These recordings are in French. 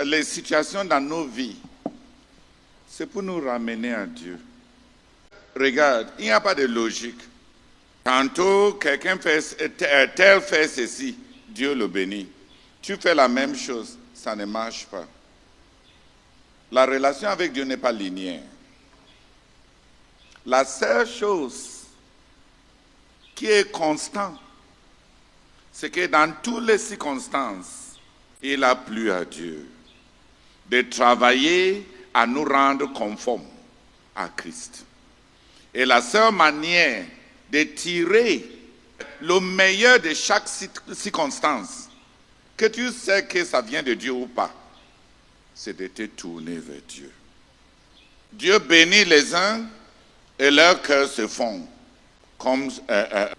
les situations dans nos vies, c'est pour nous ramener à Dieu. Regarde, il n'y a pas de logique. Tantôt, quelqu'un tel fait ceci, Dieu le bénit. Tu fais la même chose, ça ne marche pas. La relation avec Dieu n'est pas linéaire. La seule chose qui est constante, c'est que dans toutes les circonstances, il a plu à Dieu de travailler à nous rendre conformes à Christ. Et la seule manière de tirer le meilleur de chaque circonstance, que tu sais que ça vient de Dieu ou pas, c'est de te tourner vers Dieu. Dieu bénit les uns et leurs cœurs se font comme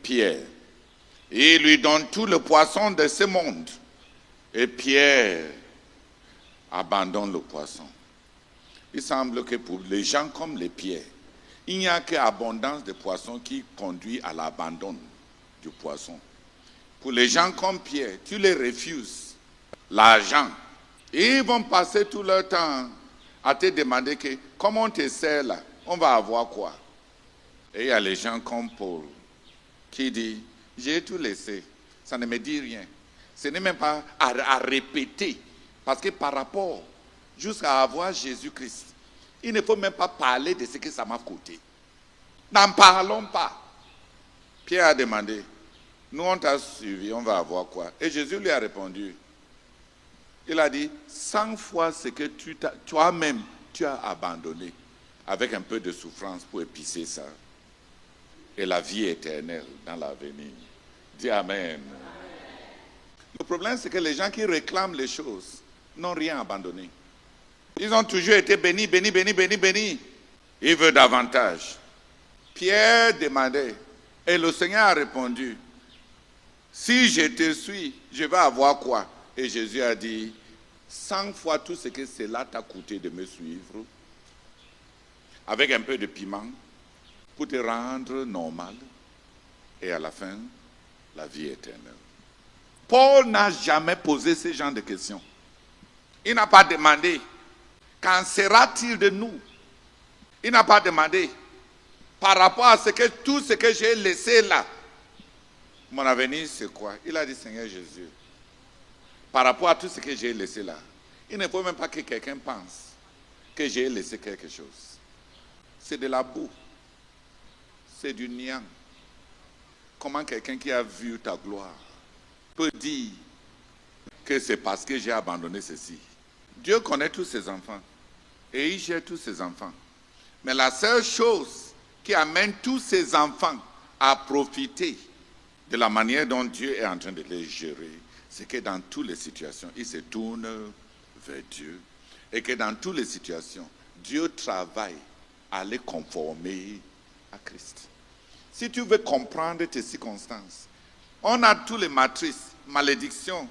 Pierre. Et il lui donne tout le poisson de ce monde. Et Pierre abandonne le poisson. Il semble que pour les gens comme les Pierre, il n'y a qu'abondance de poissons qui conduit à l'abandon du poisson. Pour les gens comme Pierre, tu les refuses l'argent. Et ils vont passer tout leur temps à te demander que, comment on te sert là, on va avoir quoi? Et il y a les gens comme Paul qui dit, j'ai tout laissé, ça ne me dit rien. Ce n'est même pas à répéter, parce que par rapport jusqu'à avoir Jésus-Christ, il ne faut même pas parler de ce que ça m'a coûté. N'en parlons pas. Pierre a demandé, nous on t'a suivi, on va avoir quoi? Et Jésus lui a répondu, il a dit, 100 fois ce que toi-même tu as abandonné, avec un peu de souffrance pour épicer ça. Et la vie éternelle dans l'avenir. Dis Amen. Le problème, c'est que les gens qui réclament les choses n'ont rien abandonné. Ils ont toujours été bénis, bénis, bénis, bénis, bénis. Ils veulent davantage. Pierre demandait, et le Seigneur a répondu, si je te suis, je vais avoir quoi? Et Jésus a dit, 100 fois tout ce que cela t'a coûté de me suivre, avec un peu de piment, pour te rendre normal, et à la fin, la vie éternelle. Paul n'a jamais posé ce genre de questions. Il n'a pas demandé, qu'en sera-t-il de nous? Il n'a pas demandé, par rapport à tout ce que j'ai laissé là, mon avenir c'est quoi? Il a dit, Seigneur Jésus, par rapport à tout ce que j'ai laissé là, il ne faut même pas que quelqu'un pense que j'ai laissé quelque chose. C'est de la boue. C'est du néant. Comment quelqu'un qui a vu ta gloire peut dire que c'est parce que j'ai abandonné ceci? Dieu connaît tous ses enfants et il gère tous ses enfants. Mais la seule chose qui amène tous ses enfants à profiter de la manière dont Dieu est en train de les gérer, c'est que dans toutes les situations, il se tourne vers Dieu et que dans toutes les situations, Dieu travaille à les conformer à Christ. Si tu veux comprendre tes circonstances, on a toutes les matrices, malédiction,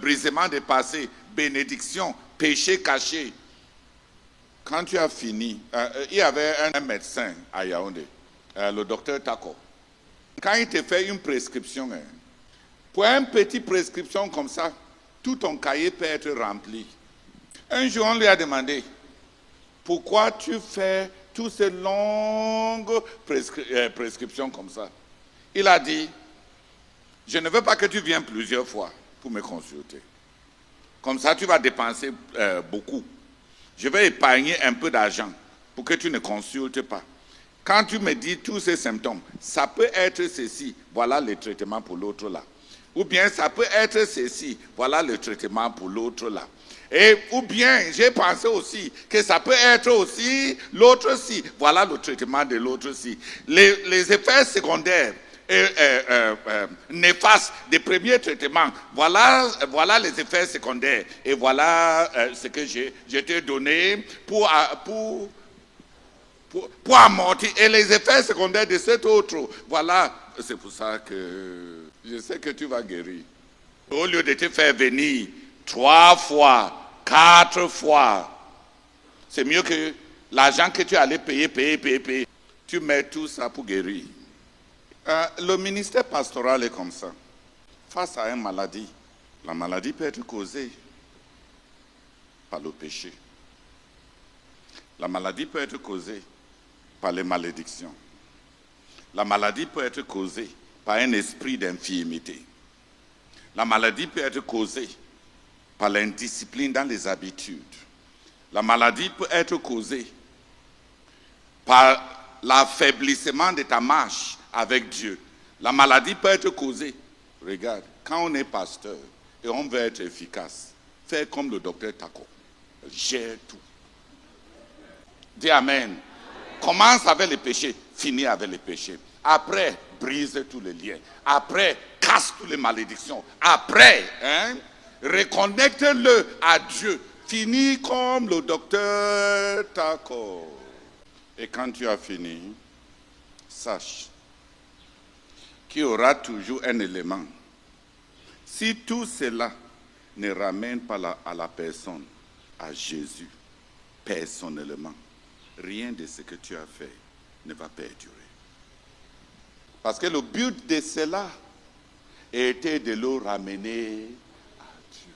brisement des passés, bénédiction, péché caché. Quand tu as fini, il y avait un médecin à Yaoundé, le docteur Tako. Quand il te fait une prescription, pour une petite prescription comme ça, tout ton cahier peut être rempli. Un jour, on lui a demandé, pourquoi tu fais toutes ces longues prescriptions comme ça? Il a dit, je ne veux pas que tu viennes plusieurs fois pour me consulter. Comme ça, tu vas dépenser beaucoup. Je vais épargner un peu d'argent pour que tu ne consultes pas. Quand tu me dis tous ces symptômes, ça peut être ceci, voilà le traitement pour l'autre là. Ou bien ça peut être ceci, voilà le traitement pour l'autre là. Ou bien j'ai pensé aussi que ça peut être aussi l'autre-ci, voilà le traitement de l'autre-ci. Les effets secondaires néfastes des premiers traitements, voilà les effets secondaires. Et voilà ce que je t'ai donné pour amortir. Et les effets secondaires de cet autre, voilà, c'est pour ça que je sais que tu vas guérir. Au lieu de te faire venir 3 fois, 4 fois, c'est mieux que l'argent que tu allais payer. Tu mets tout ça pour guérir. Le ministère pastoral est comme ça. Face à une maladie, la maladie peut être causée par le péché. La maladie peut être causée par les malédictions. La maladie peut être causée par un esprit d'infirmité. La maladie peut être causée par l'indiscipline dans les habitudes. La maladie peut être causée par l'affaiblissement de ta marche avec Dieu. La maladie peut être causée. Regarde, quand on est pasteur et on veut être efficace, fais comme le docteur Tako. Gère tout. Dis Amen. Commence avec les péchés, finis avec les péchés. Après, brise tous les liens. Après, casse toutes les malédictions. Après, reconnecte-le à Dieu. Finis comme le docteur Tako. Et quand tu as fini, sache qu'il y aura toujours un élément. Si tout cela ne ramène pas à la personne, à Jésus, personnellement, rien de ce que tu as fait ne va perdurer. Parce que le but de cela était de le ramener à Dieu.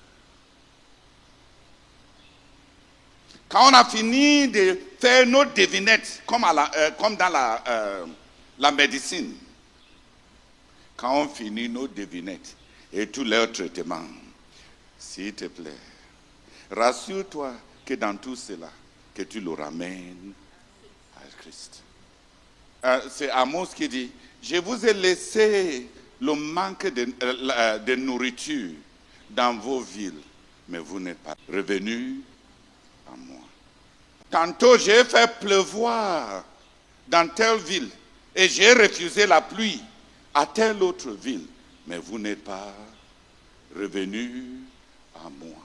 Quand on a fini de faire nos devinettes, comme dans la médecine, quand on finit nos devinettes et tous leurs traitements, s'il te plaît, rassure-toi que dans tout cela, que tu le ramènes à Christ. C'est Amos qui dit, je vous ai laissé le manque de nourriture dans vos villes, mais vous n'êtes pas revenus à moi. Tantôt j'ai fait pleuvoir dans telle ville et j'ai refusé la pluie à telle autre ville, mais vous n'êtes pas revenus à moi.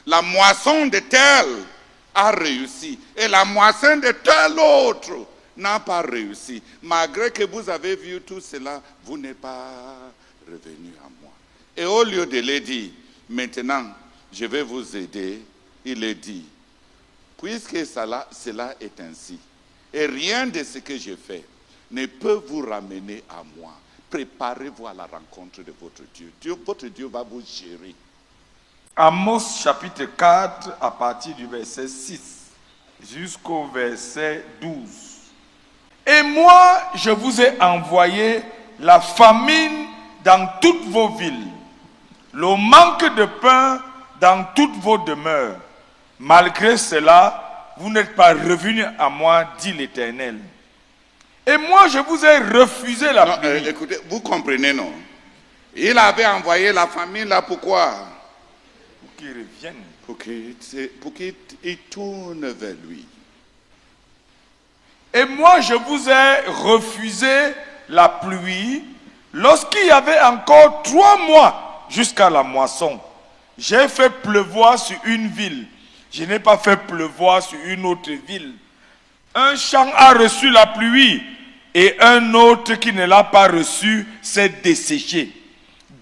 La moisson de tel a réussi et la moisson de tel autre n'a pas réussi. Malgré que vous avez vu tout cela, vous n'êtes pas revenu à moi. Et au lieu de le dire, maintenant, je vais vous aider, il est dit, puisque cela est ainsi, et rien de ce que je fais ne peut vous ramener à moi, préparez-vous à la rencontre de votre Dieu. Votre Dieu va vous gérer. Amos chapitre 4, à partir du verset 6 jusqu'au verset 12. Et moi, je vous ai envoyé la famine dans toutes vos villes, le manque de pain dans toutes vos demeures. Malgré cela, vous n'êtes pas revenus à moi, dit l'Éternel. Et moi, je vous ai refusé la pluie. Écoutez, vous comprenez, non? Il avait envoyé la famine là, pourquoi? Pour qu'ils reviennent. Pour qu'il tourne vers lui. Et moi, je vous ai refusé la pluie lorsqu'il y avait encore 3 mois jusqu'à la moisson. J'ai fait pleuvoir sur une ville. Je n'ai pas fait pleuvoir sur une autre ville. Un champ a reçu la pluie et un autre qui ne l'a pas reçu s'est desséché.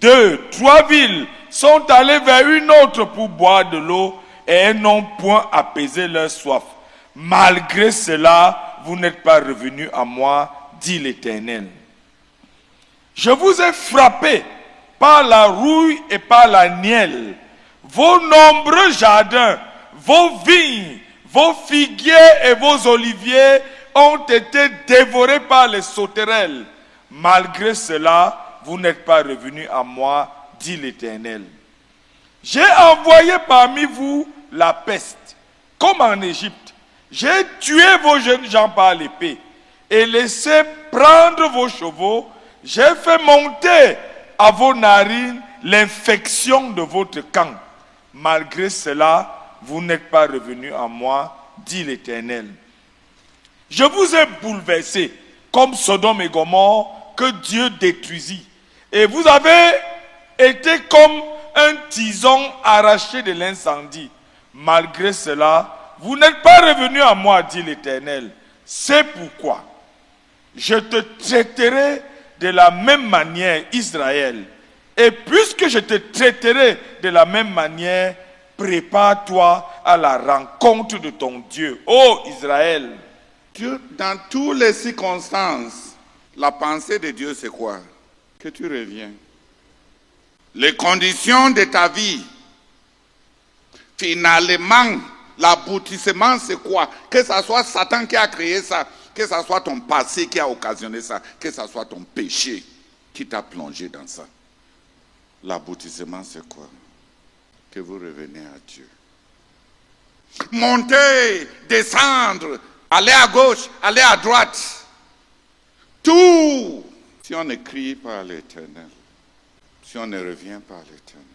2, 3 villes sont allées vers une autre pour boire de l'eau et elles n'ont point apaisé leur soif. Malgré cela, vous n'êtes pas revenus à moi, dit l'Éternel. Je vous ai frappé par la rouille et par la nielle. Vos nombreux jardins, vos vignes, vos figuiers et vos oliviers ont été dévorés par les sauterelles. Malgré cela, vous n'êtes pas revenus à moi, dit l'Éternel. J'ai envoyé parmi vous la peste, comme en Égypte. J'ai tué vos jeunes gens par l'épée et laissé prendre vos chevaux. J'ai fait monter à vos narines l'infection de votre camp. Malgré cela, vous n'êtes pas revenus à moi, dit l'Éternel. Je vous ai bouleversé comme Sodome et Gomorrhe que Dieu détruisit. Et vous avez été comme un tison arraché de l'incendie. Malgré cela, vous n'êtes pas revenus à moi, dit l'Éternel. C'est pourquoi je te traiterai de la même manière, Israël. Et puisque je te traiterai de la même manière, prépare-toi à la rencontre de ton Dieu, ô Israël. Dieu, dans toutes les circonstances, la pensée de Dieu, c'est quoi? Que tu reviens. Les conditions de ta vie Finalement, l'aboutissement, c'est quoi? Que ce soit Satan qui a créé ça, que ce soit ton passé qui a occasionné ça, que ce soit ton péché qui t'a plongé dans ça. L'aboutissement, c'est quoi? Que vous reveniez à Dieu. Monter, descendre, aller à gauche, aller à droite. Tout. Si on ne crie pas à l'Éternel, si on ne revient pas à l'Éternel,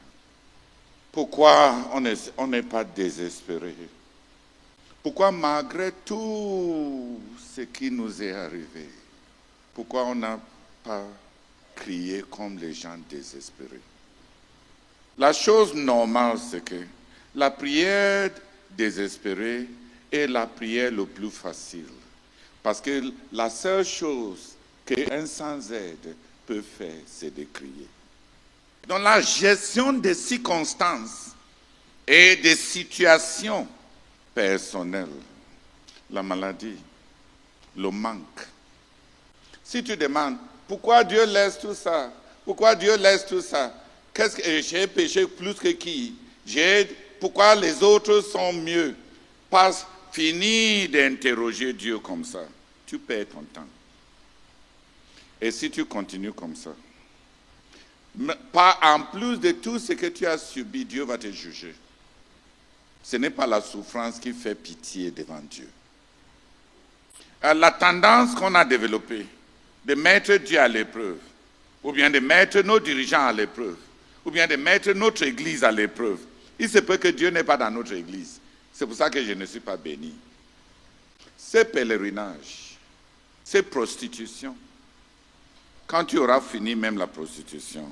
pourquoi on n'est pas désespéré? Pourquoi malgré tout ce qui nous est arrivé, pourquoi on n'a pas crié comme les gens désespérés? La chose normale, c'est que la prière désespérée est la prière la plus facile. Parce que la seule chose qu'un sans aide peut faire, c'est de crier. Dans la gestion des circonstances et des situations personnelles, la maladie, le manque. Si tu demandes, pourquoi Dieu laisse tout ça? Pourquoi Dieu laisse tout ça? Qu'est-ce que j'ai péché plus que qui? Pourquoi les autres sont mieux? Fini d'interroger Dieu comme ça. Tu perds ton temps. Et si tu continues comme ça, en plus de tout ce que tu as subi, Dieu va te juger. Ce n'est pas la souffrance qui fait pitié devant Dieu. La tendance qu'on a développée de mettre Dieu à l'épreuve, ou bien de mettre nos dirigeants à l'épreuve, ou bien de mettre notre église à l'épreuve. Il se peut que Dieu n'est pas dans notre église. C'est pour ça que je ne suis pas béni. Ces pèlerinages, ces prostitutions, quand tu auras fini même la prostitution,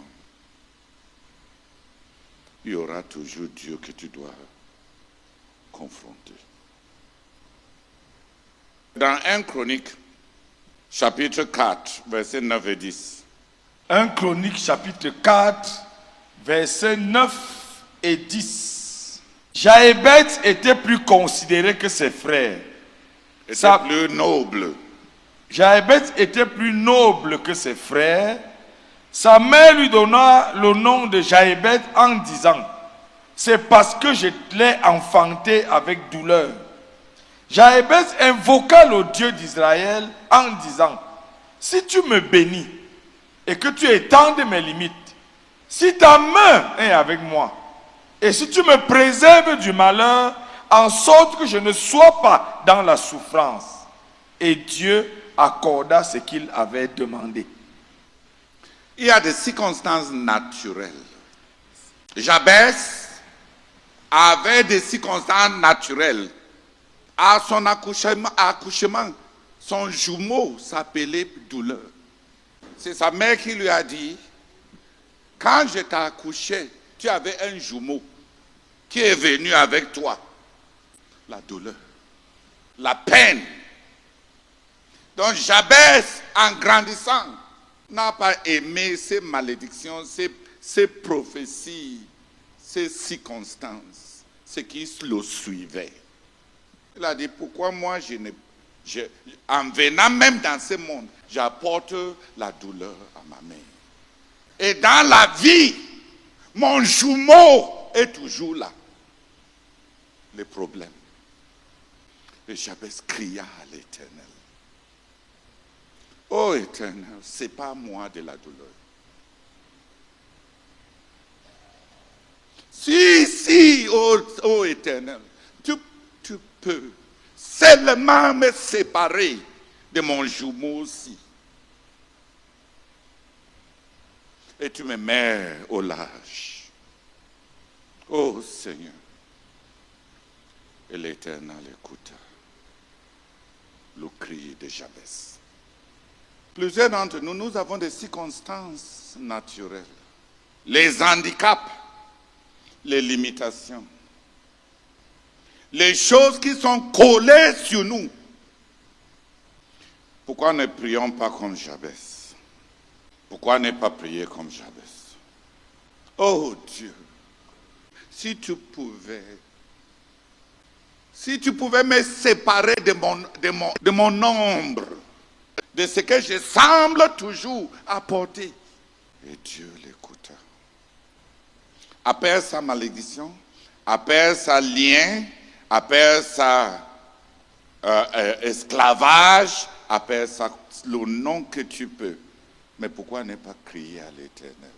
il y aura toujours Dieu que tu dois confronter. Dans 1 Chronique, chapitre 4, versets 9 et 10. 1 Chronique, chapitre 4, versets 9 et 10. Jaébet était plus considéré que ses frères. Plus noble. Jaébet était plus noble que ses frères. Sa mère lui donna le nom de Jaébet en disant, c'est parce que je l'ai enfanté avec douleur. Jaébet invoqua le Dieu d'Israël en disant, si tu me bénis et que tu étendes mes limites, si ta main est avec moi, et si tu me préserves du malheur, en sorte que je ne sois pas dans la souffrance. Et Dieu accorda ce qu'il avait demandé. Il y a des circonstances naturelles. Jabez avait des circonstances naturelles. À son accouchement, son jumeau s'appelait Douleur. C'est sa mère qui lui a dit, quand je t'ai accouché, tu avais un jumeau qui est venu avec toi. La douleur, la peine. Donc Jabez, en grandissant, n'a pas aimé ces malédictions, ces prophéties, ces circonstances, ce qui le suivait. Il a dit, pourquoi moi, en venant même dans ce monde, j'apporte la douleur à ma mère. Et dans la vie, mon jumeau est toujours là. Les problèmes. Et Jabez cria à l'Éternel. Oh Éternel, sépare moi de la douleur. Si, oh Éternel, tu peux seulement me séparer de mon jumeau aussi. Et tu me mets au large. Oh Seigneur. Et l'Éternel écouta le cri de Jabez. Plusieurs d'entre nous, nous avons des circonstances naturelles. Les handicaps, les limitations. Les choses qui sont collées sur nous. Pourquoi ne prions pas comme Jabez? Pourquoi ne pas prier comme Jabez? Oh Dieu, si tu pouvais me séparer de mon ombre, de ce que je semble toujours apporter. Et Dieu l'écouta. Après sa malédiction, appelle ça lien, appelle ça esclavage, appelle ça le nom que tu peux. Mais pourquoi ne pas crier à l'Éternel?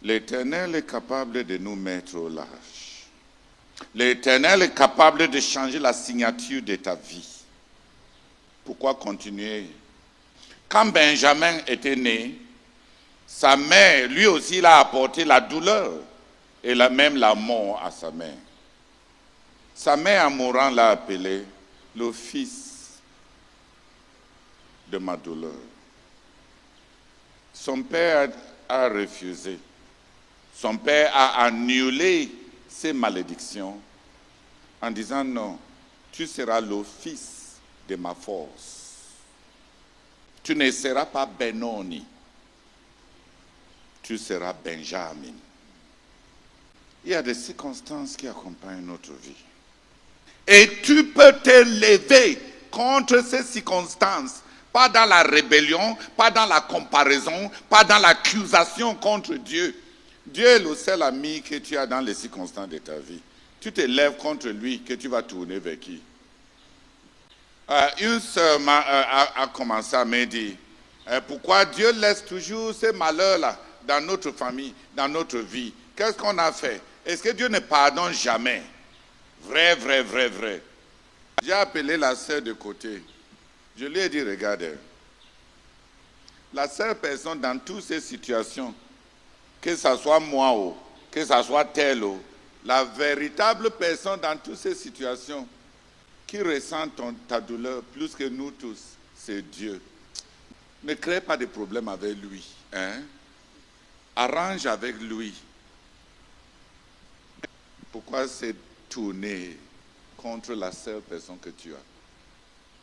L'Éternel est capable de nous mettre au large. L'Éternel est capable de changer la signature de ta vie. Pourquoi continuer? Quand Benjamin était né, sa mère, lui aussi, il a apporté la douleur et même la mort à sa mère. Sa mère, en mourant, l'a appelé le fils de ma douleur. Son père a refusé. Son père a annulé ses malédictions en disant non, tu seras le fils de ma force. Tu ne seras pas Benoni, tu seras Benjamin. Il y a des circonstances qui accompagnent notre vie. Et tu peux te lever contre ces circonstances, pas dans la rébellion, pas dans la comparaison, pas dans l'accusation contre Dieu. Dieu est le seul ami que tu as dans les circonstances de ta vie. Tu te lèves contre lui, que tu vas tourner vers qui? Une sœur a commencé à me dire, pourquoi Dieu laisse toujours ces malheurs-là dans notre famille, dans notre vie? Qu'est-ce qu'on a fait? Est-ce que Dieu ne pardonne jamais? Vrai, vrai, vrai, vrai. J'ai appelé la sœur de côté. Je lui ai dit, regarde, la seule personne dans toutes ces situations, que ce soit moi ou que ce soit tel ou, la véritable personne dans toutes ces situations qui ressent ta douleur plus que nous tous, c'est Dieu. Ne crée pas de problème avec lui. Hein? Arrange avec lui. Pourquoi c'est tourner contre la seule personne que tu as?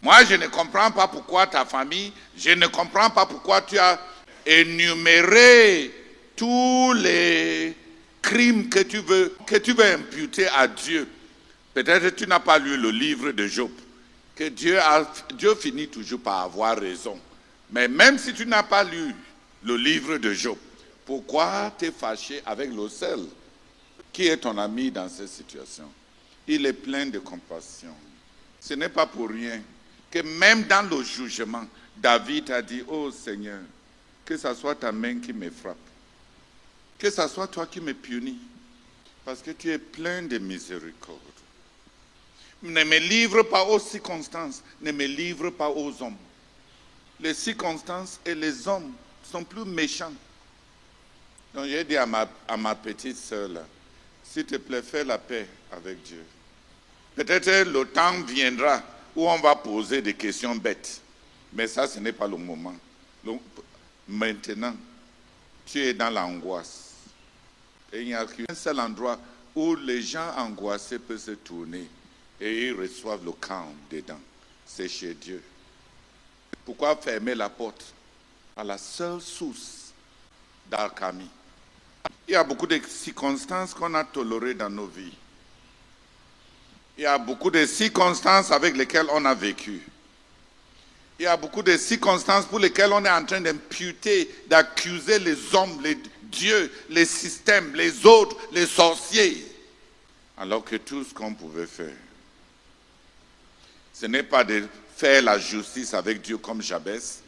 Moi, je ne comprends pas pourquoi ta famille, je ne comprends pas pourquoi tu as énuméré tous les crimes que tu veux imputer à Dieu. Peut-être que tu n'as pas lu le livre de Job, que Dieu finit toujours par avoir raison. Mais même si tu n'as pas lu le livre de Job, pourquoi t'es fâché avec le seul qui est ton ami dans cette situation? Il est plein de compassion. Ce n'est pas pour rien que même dans le jugement, David a dit, oh Seigneur, que ce soit ta main qui me frappe, que ce soit toi qui me punis, parce que tu es plein de miséricorde. Ne me livre pas aux circonstances, ne me livre pas aux hommes. Les circonstances et les hommes sont plus méchants. Donc j'ai dit à ma petite sœur là, s'il te plaît, fais la paix avec Dieu. Peut-être le temps viendra où on va poser des questions bêtes. Mais ça, ce n'est pas le moment. Maintenant, tu es dans l'angoisse. Et il n'y a qu'un seul endroit où les gens angoissés peuvent se tourner et ils reçoivent le calme dedans. C'est chez Dieu. Pourquoi fermer la porte à la seule source d'alchimie? Il y a beaucoup de circonstances qu'on a tolérées dans nos vies. Il y a beaucoup de circonstances avec lesquelles on a vécu. Il y a beaucoup de circonstances pour lesquelles on est en train d'imputer, d'accuser les hommes, les dieux, les systèmes, les autres, les sorciers. Alors que tout ce qu'on pouvait faire, ce n'est pas de faire la justice avec Dieu comme Jabès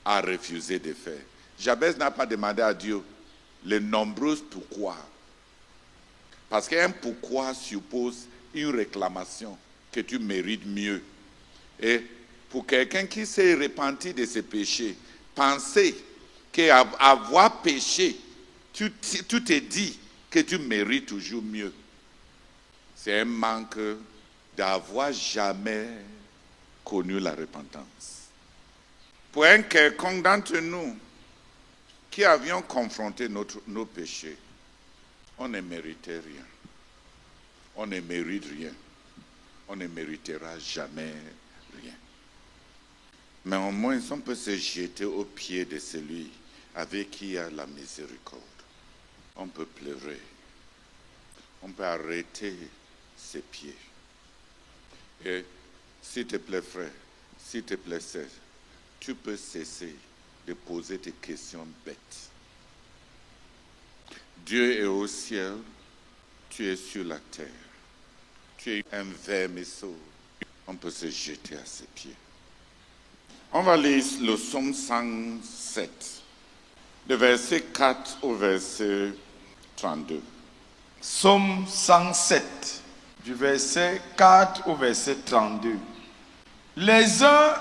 a refusé de faire. Jabès n'a pas demandé à Dieu les nombreux pourquoi. Parce qu'un pourquoi suppose une réclamation que tu mérites mieux. Et pour quelqu'un qui s'est repenti de ses péchés, penser qu'avoir péché, tu te dis que tu mérites toujours mieux. C'est un manque d'avoir jamais connu la repentance. Pour un quelconque d'entre nous qui avions confronté nos péchés, on ne méritait rien. On ne mérite rien. On ne méritera jamais rien. Mais au moins, on peut se jeter aux pieds de celui avec qui il y a la miséricorde. On peut pleurer. On peut arrêter ses pieds. Et s'il te plaît, frère, s'il te plaît, sœur, tu peux cesser de poser des questions bêtes. Dieu est au ciel, tu es sur la terre. Tu es un vermisseau. On peut se jeter à ses pieds. On va lire le psaume 107, de verset 4 au verset 32. Psaume 107, du verset 4 au verset 32. Les uns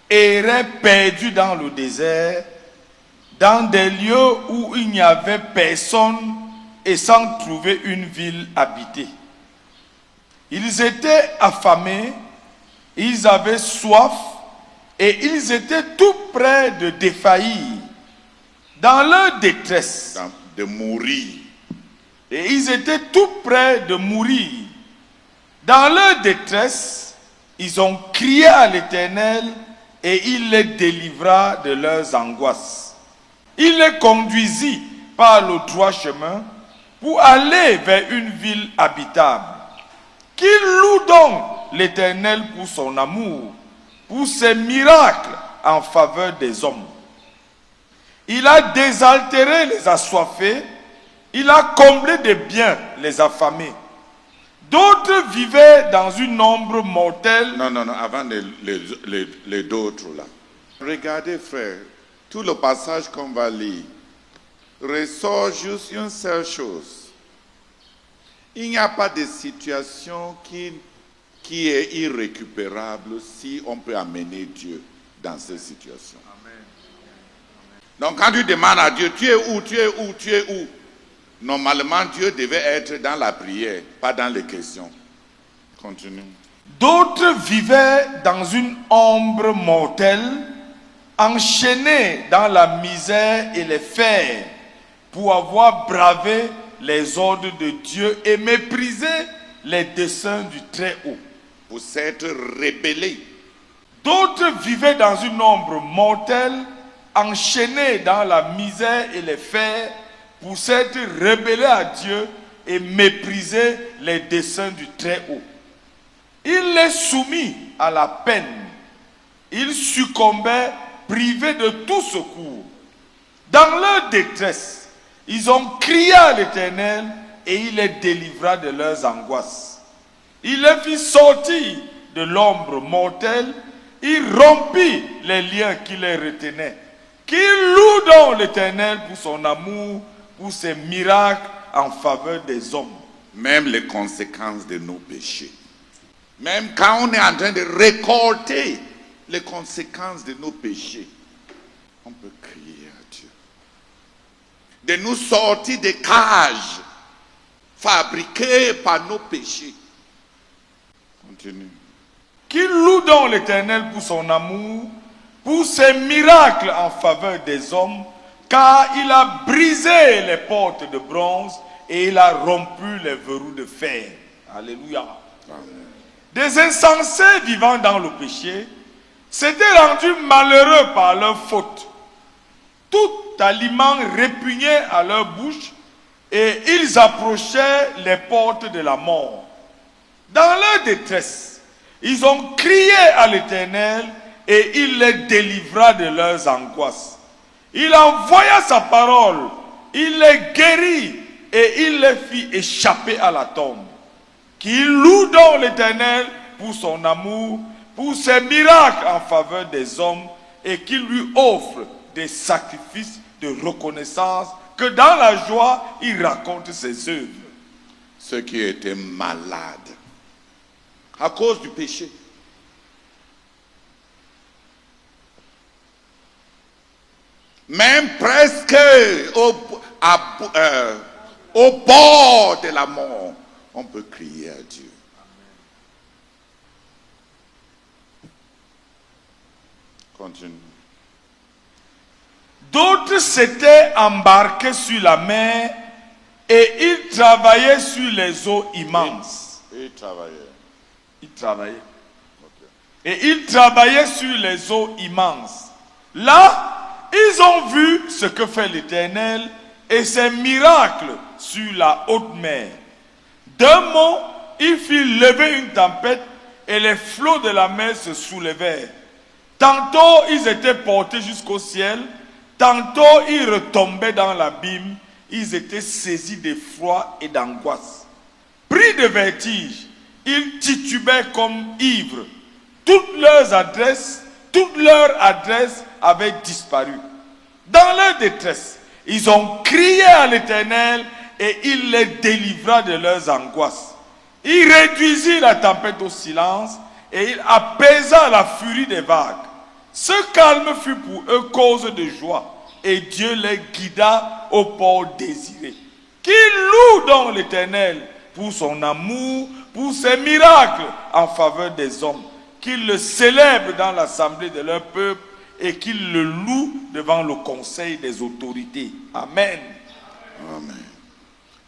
erraient perdus dans le désert, dans des lieux où il n'y avait personne et sans trouver une ville habitée. Ils étaient affamés, ils avaient soif et ils étaient tout près de défaillir. Dans leur détresse, De mourir. et ils étaient tout près de mourir. Dans leur détresse, ils ont crié à l'Éternel et il les délivra de leurs angoisses. Il les conduisit par le droit chemin pour aller vers une ville habitable. Qu'ils louent donc l'Éternel pour son amour, pour ses miracles en faveur des hommes. Il a désaltéré les assoiffés, il a comblé de biens les affamés. D'autres vivaient dans une ombre mortelle. Non, avant les d'autres là. Regardez frère, tout le passage qu'on va lire ressort juste une seule chose. Il n'y a pas de situation qui est irrécupérable si on peut amener Dieu dans cette situation. Amen. Donc quand tu demandes à Dieu, tu es où, tu es où, tu es où? Normalement, Dieu devait être dans la prière, pas dans les questions. Continue. D'autres vivaient dans une ombre mortelle, enchaînés dans la misère et les fers, pour avoir bravé les ordres de Dieu et méprisé les desseins du Très-Haut. Pour s'être rebellés. D'autres vivaient dans une ombre mortelle, enchaînés dans la misère et les fers, pour s'être rebellés à Dieu et mépriser les desseins du Très-Haut. Il les soumit à la peine. Ils succombaient privés de tout secours. Dans leur détresse, ils ont crié à l'Éternel et il les délivra de leurs angoisses. Il les fit sortir de l'ombre mortelle. Il rompit les liens qui les retenaient. Qu'il loue donc l'Éternel pour son amour, pour ses miracles en faveur des hommes. Même les conséquences de nos péchés. Même quand on est en train de récolter les conséquences de nos péchés, on peut crier à Dieu. De nous sortir des cages fabriquées par nos péchés. Continue. Qu'il loue donc l'Éternel pour son amour, pour ses miracles en faveur des hommes, car il a brisé les portes de bronze et il a rompu les verrous de fer. Alléluia. Amen. Des insensés vivant dans le péché s'étaient rendus malheureux par leur faute. Tout aliment répugnait à leur bouche et ils approchaient les portes de la mort. Dans leur détresse, ils ont crié à l'Éternel et il les délivra de leurs angoisses. Il envoya sa parole, il les guérit et il les fit échapper à la tombe. Qu'il loue donc l'Éternel pour son amour, pour ses miracles en faveur des hommes et qu'il lui offre des sacrifices de reconnaissance, que dans la joie, il raconte ses œuvres. Ceux qui étaient malades à cause du péché. Même presque au bord de la mort, on peut crier à Dieu. Continue. D'autres s'étaient embarqués sur la mer et ils travaillaient sur les eaux immenses. Et travailler. Ils travaillaient. Et ils travaillaient sur les eaux immenses. Là, ils ont vu ce que fait l'Éternel et ses miracles sur la haute mer. D'un mot, il fit lever une tempête et les flots de la mer se soulevèrent. Tantôt, ils étaient portés jusqu'au ciel, tantôt, ils retombaient dans l'abîme. Ils étaient saisis d'effroi et d'angoisse. Pris de vertige, ils titubaient comme ivres. Toutes leurs adresses avaient disparu. Dans leur détresse, ils ont crié à l'Éternel et il les délivra de leurs angoisses. Il réduisit la tempête au silence et il apaisa la furie des vagues. Ce calme fut pour eux cause de joie et Dieu les guida au port désiré. Qu'ils louent donc l'Éternel pour son amour, pour ses miracles en faveur des hommes. Qu'ils le célèbrent dans l'assemblée de leur peuple et qu'ils le louent devant le conseil des autorités. Amen. Amen.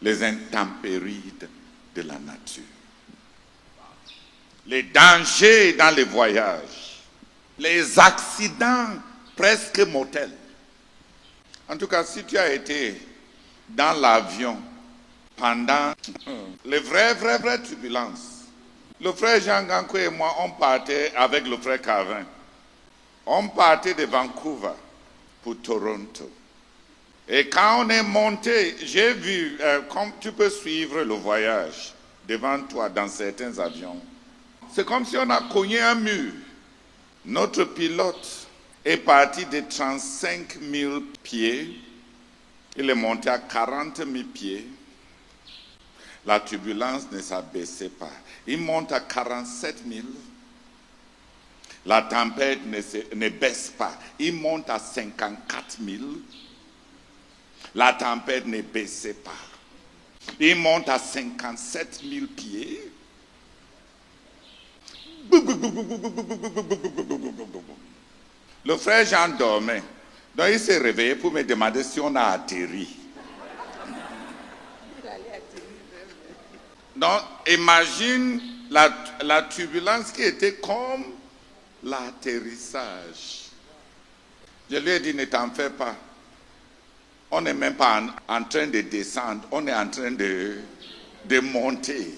Les intempéries de la nature. Les dangers dans les voyages. Les accidents presque mortels. En tout cas, si tu as été dans l'avion pendant les vraies turbulences, le frère Jean Gankou et moi, on partait avec le frère Cavin. On partait de Vancouver pour Toronto. Et quand on est monté, j'ai vu, comme tu peux suivre le voyage devant toi dans certains avions, c'est comme si on a cogné un mur. Notre pilote est parti de 35 000 pieds. Il est monté à 40 000 pieds. La turbulence ne s'abaissait pas. Il monte à 47 000. La tempête ne baisse pas. Il monte à 54 000. La tempête ne baissait pas. Il monte à 57 000 pieds. Le frère Jean dormait. Donc il s'est réveillé pour me demander si on a atterri. Donc imagine la turbulence qui était comme l'atterrissage. Je lui ai dit, ne t'en fais pas. On n'est même pas en train de descendre, on est en train de monter.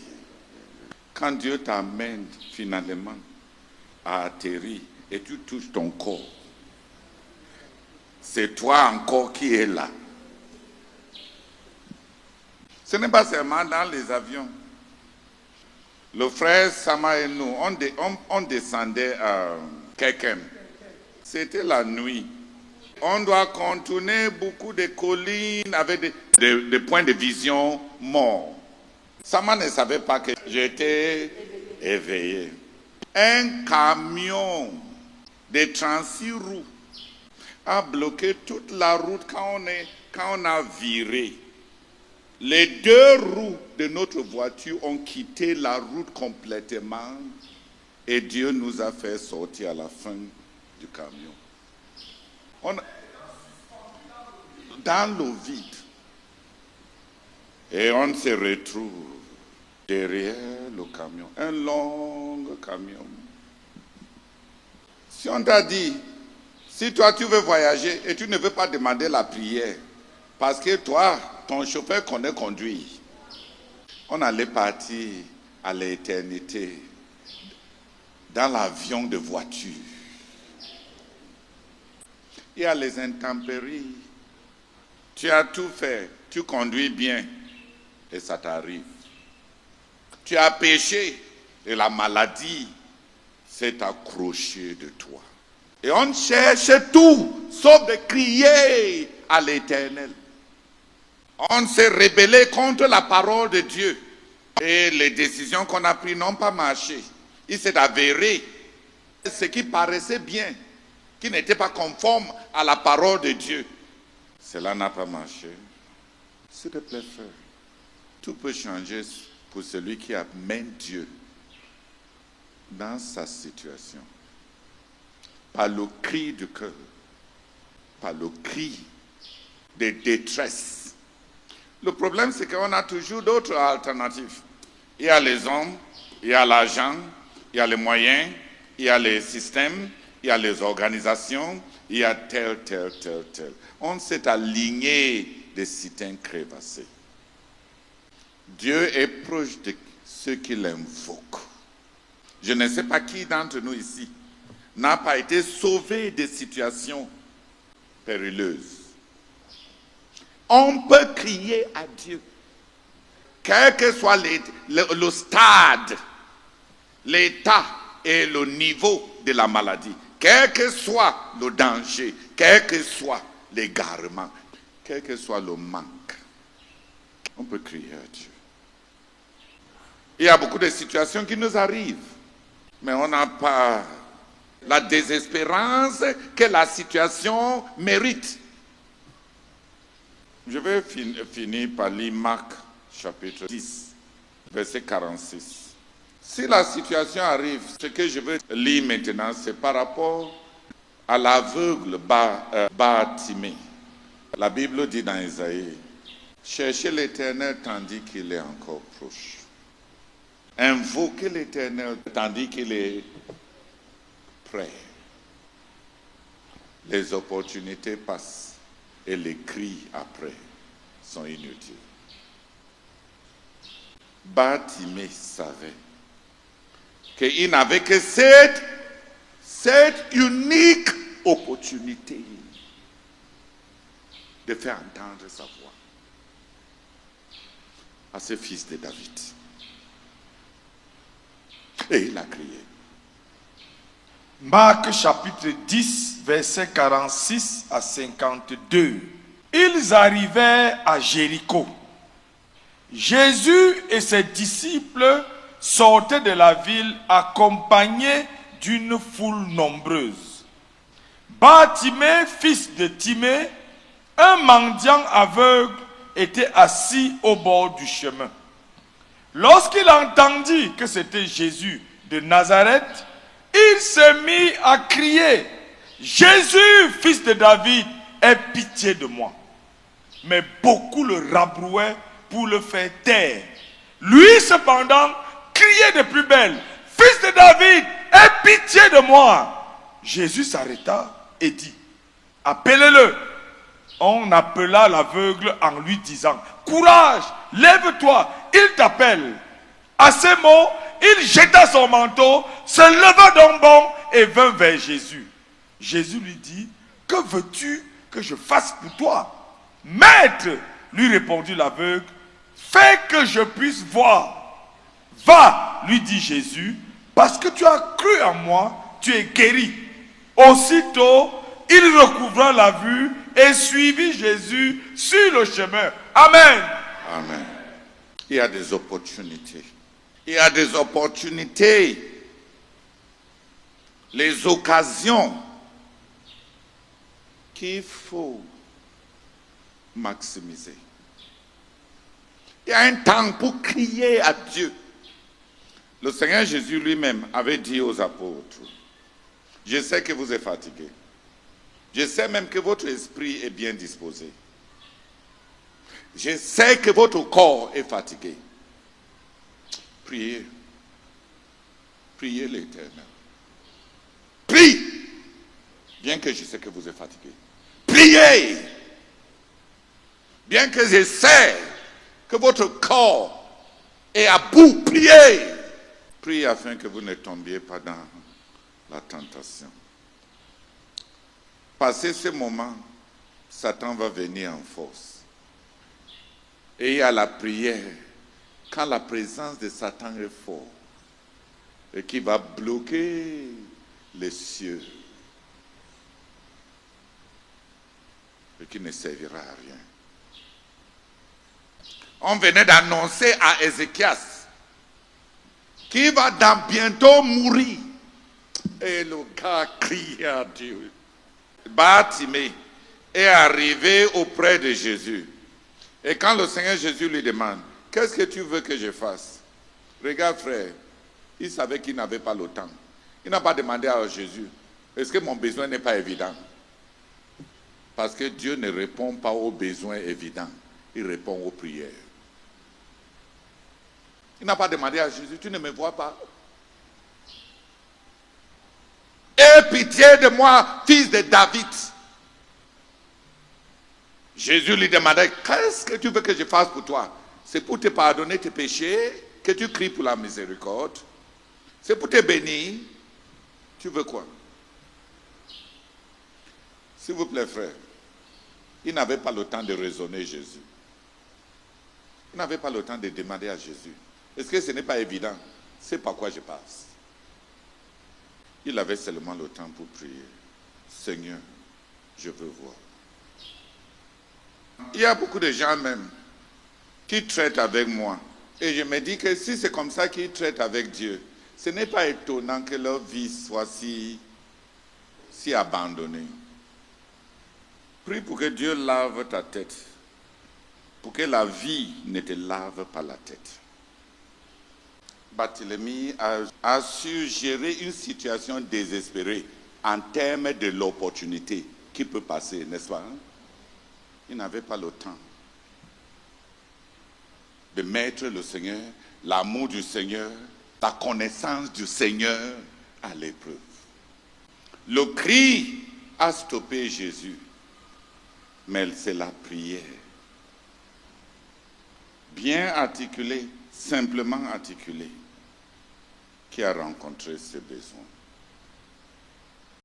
Quand Dieu t'amène finalement à atterrir et tu touches ton corps, c'est toi encore qui es là. Ce n'est pas seulement dans les avions. Le frère Sama et nous, on descendait à Kekem. C'était la nuit. On doit contourner beaucoup de collines avec des points de vision morts. Sama ne savait pas que j'étais éveillé. Un camion de 36 roues a bloqué toute la route quand on a viré. Les deux roues de notre voiture ont quitté la route complètement et Dieu nous a fait sortir à la fin du camion. Dans le vide. Et on se retrouve derrière le camion. Un long camion. Si on t'a dit, si toi tu veux voyager et tu ne veux pas demander la prière, parce que toi, ton chauffeur connaît conduire, on allait partir à l'éternité dans l'avion de voiture. Il y a les intempéries. Tu as tout fait, tu conduis bien et ça t'arrive. Tu as péché et la maladie s'est accrochée de toi. Et on cherche tout sauf de crier à l'Éternel. On s'est rebellé contre la parole de Dieu et les décisions qu'on a prises n'ont pas marché. Il s'est avéré ce qui paraissait bien, qui n'était pas conforme à la parole de Dieu. Cela n'a pas marché. S'il te plaît, frère, tout peut changer pour celui qui amène Dieu dans sa situation. Par le cri du cœur, par le cri de détresse. Le problème, c'est qu'on a toujours d'autres alternatives. Il y a les hommes, il y a l'argent, il y a les moyens, il y a les systèmes, il y a les organisations, il y a tel. On s'est aligné des citernes crévassées. Dieu est proche de ceux qui l'invoquent. Je ne sais pas qui d'entre nous ici n'a pas été sauvé des situations périlleuses. On peut crier à Dieu. quel que soit le stade, l'état et le niveau de la maladie, quel que soit le danger, quel que soit l'égarement, quel que soit le manque, on peut crier à Dieu. Il y a beaucoup de situations qui nous arrivent, mais on n'a pas la désespérance que la situation mérite. Je vais finir par lire Marc chapitre 10, verset 46. Si la situation arrive, ce que je veux lire maintenant, c'est par rapport à l'aveugle Bartimée. La Bible dit dans Isaïe, cherchez l'Éternel tandis qu'il est encore proche. Invoquez l'Éternel tandis qu'il est prêt. Les opportunités passent et les cris après sont inutiles. Bartimée savait qu'il n'avait que cette unique opportunité de faire entendre sa voix à ce fils de David. Et il a crié. Marc chapitre 10, verset 46 à 52. Ils arrivaient à Jéricho. Jésus et ses disciples sortaient de la ville accompagnés d'une foule nombreuse. Bartimée, fils de Timée, un mendiant aveugle, était assis au bord du chemin. Lorsqu'il entendit que c'était Jésus de Nazareth, il se mit à crier, « Jésus, fils de David, aie pitié de moi. » Mais beaucoup le rabrouaient pour le faire taire. Lui, cependant, criait de plus belle, « Fils de David, aie pitié de moi. » Jésus s'arrêta et dit, « Appelez-le. » On appela l'aveugle en lui disant, « Courage, lève-toi, il t'appelle. » À ces mots, il jeta son manteau, se leva d'un bond et vint vers Jésus. Jésus lui dit, « Que veux-tu que je fasse pour toi? » « Maître, lui répondit l'aveugle, « fais que je puisse voir. » « Va, lui dit Jésus, parce que tu as cru en moi, tu es guéri. » Aussitôt, il recouvra la vue et suivit Jésus sur le chemin. Amen. Amen. Il y a des opportunités. Il y a des opportunités. Les occasions qu'il faut maximiser. Il y a un temps pour crier à Dieu. Le Seigneur Jésus lui-même avait dit aux apôtres, « Je sais que vous êtes fatigués. Je sais même que votre esprit est bien disposé. Je sais que votre corps est fatigué. Priez. Priez l'Éternel. Prie. Bien que je sais que vous êtes fatigué. Priez. Bien que je sais que votre corps est à bout. Priez. Priez afin que vous ne tombiez pas dans la tentation. Passé ce moment, Satan va venir en force. Et il y a la prière, quand la présence de Satan est forte, et qui va bloquer les cieux, et qui ne servira à rien. On venait d'annoncer à Ézéchias qui va dans bientôt mourir. Et le gars crie à Dieu. Bartimée est arrivé auprès de Jésus. Et quand le Seigneur Jésus lui demande, « Qu'est-ce que tu veux que je fasse ?» Regarde frère, il savait qu'il n'avait pas le temps. Il n'a pas demandé à Jésus, « Est-ce que mon besoin n'est pas évident ?» Parce que Dieu ne répond pas aux besoins évidents, il répond aux prières. Il n'a pas demandé à Jésus, « Tu ne me vois pas ?» Aie pitié de moi, fils de David. Jésus lui demandait, qu'est-ce que tu veux que je fasse pour toi? C'est pour te pardonner tes péchés que tu cries pour la miséricorde. C'est pour te bénir. Tu veux quoi? S'il vous plaît, frère. Il n'avait pas le temps de raisonner Jésus. Il n'avait pas le temps de demander à Jésus. Est-ce que ce n'est pas évident? C'est par quoi je passe. Il avait seulement le temps pour prier. Seigneur, je veux voir. Il y a beaucoup de gens même qui traitent avec moi. Et je me dis que si c'est comme ça qu'ils traitent avec Dieu, ce n'est pas étonnant que leur vie soit si abandonnée. Prie pour que Dieu lave ta tête, pour que la vie ne te lave pas la tête. Barthélemy a su gérer une situation désespérée en termes de l'opportunité qui peut passer, n'est-ce pas? Il n'avait pas le temps de mettre le Seigneur, l'amour du Seigneur, la connaissance du Seigneur à l'épreuve. Le cri a stoppé Jésus, mais c'est la prière. Bien articulée, simplement articulée, qui a rencontré ce besoin.